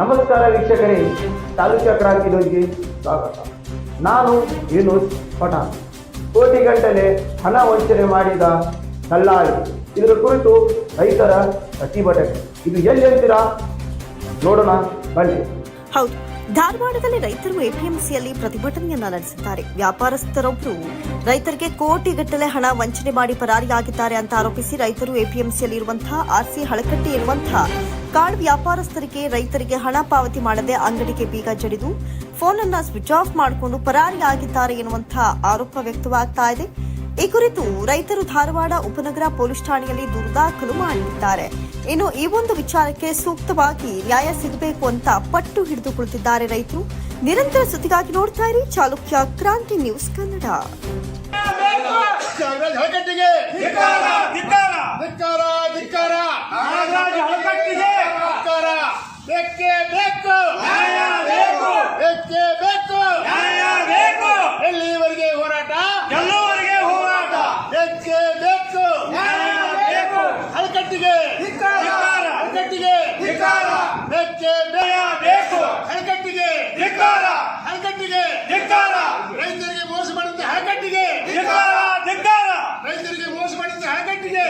ನಮಸ್ಕಾರ ವೀಕ್ಷಕರೇ, ತಾಲೂಕಾ ಕ್ರಾಂತಿ ನ್ಯೂಸ್ಗೆ ಸ್ವಾಗತ. ನಾನು ಯೂನುಸ್ ಪಠಾಣ್. ಕೋಟಿಗಟ್ಟಲೆ ಹಣ ವಂಚನೆ ಮಾಡಿದ ದಲ್ಲಾಳಿ, ಇದರ ಕುರಿತು ರೈತರ ಪ್ರತಿಭಟನೆ. ಇದು ಎಲ್ಲಿ ಅಂತೀರಾ? ನೋಡೋಣ ಬನ್ನಿ. ಹೌದು, ಧಾರವಾಡದಲ್ಲಿ ರೈತರು ಎಪಿಎಂಸಿಯಲ್ಲಿ ಪ್ರತಿಭಟನೆಯನ್ನ ನಡೆಸಿದ್ದಾರೆ. ವ್ಯಾಪಾರಸ್ಥರೊಬ್ಬರು ರೈತರಿಗೆ ಕೋಟಿಗಟ್ಟಲೆ ಹಣ ವಂಚನೆ ಮಾಡಿ ಪರಾರಿಯಾಗಿದ್ದಾರೆ ಅಂತ ಆರೋಪಿಸಿ ರೈತರು ಎಪಿಎಂಸಿಯಲ್ಲಿ ಇರುವಂತಹ ಆರ್ಸಿ ಹಳಕಟ್ಟಿ ಇರುವಂತಹ ಕಾರ್ಡ್ ವ್ಯಾಪಾರಸ್ಥರಿಗೆ ರೈತರಿಗೆ ಹಣ ಪಾವತಿ ಮಾಡದೆ ಅಂಗಡಿಗೆ ಬೀಗ ಜಡಿದು ಫೋನ್ ಅನ್ನ ಸ್ವಿಚ್ ಆಫ್ ಮಾಡಿಕೊಂಡು ಪರಾರಿಯಾಗಿದ್ದಾರೆ ಎನ್ನುವಂತಹ ಆರೋಪ ವ್ಯಕ್ತವಾಗ್ತಾ ಇದೆ. ಈ ಕುರಿತು ರೈತರು ಧಾರವಾಡ ಉಪನಗರ ಪೊಲೀಸ್ ಠಾಣೆಯಲ್ಲಿ ದೂರು ದಾಖಲು ಮಾಡಿದ್ದಾರೆ. ಇನ್ನು ಈ ಒಂದು ವಿಚಾರಕ್ಕೆ ಸೂಕ್ತವಾಗಿ ನ್ಯಾಯ ಸಿಗಬೇಕು ಅಂತ ಪಟ್ಟು ಹಿಡಿದು ಕುಳಿತಿದ್ದಾರೆ ರೈತರು. ನಿರಂತರ ಸುದ್ದಿಗಾಗಿ ನೋಡ್ತಾ ಇರಿ ಚಾಲುಕ್ಯ ಕ್ರಾಂತಿ ನ್ಯೂಸ್ ಕನ್ನಡ. ಎಲ್ಲಿವರೆಗೆ ಹೋರಾಟ? ಹಳಕಟ್ಟಿಗೆ ಹಳಕಟ್ಟಿಗೆ ಹಳಕಟ್ಟಿಗೆ ಹಳಕಟ್ಟಿಗೆ ರೈತರಿಗೆ ಮೋಸ ಮಾಡಿದ ಹಳಕಟ್ಟಿಗೆ ರೈತರಿಗೆ ಮೋಸ ಮಾಡಿದ ಹಳಕಟ್ಟಿಗೆ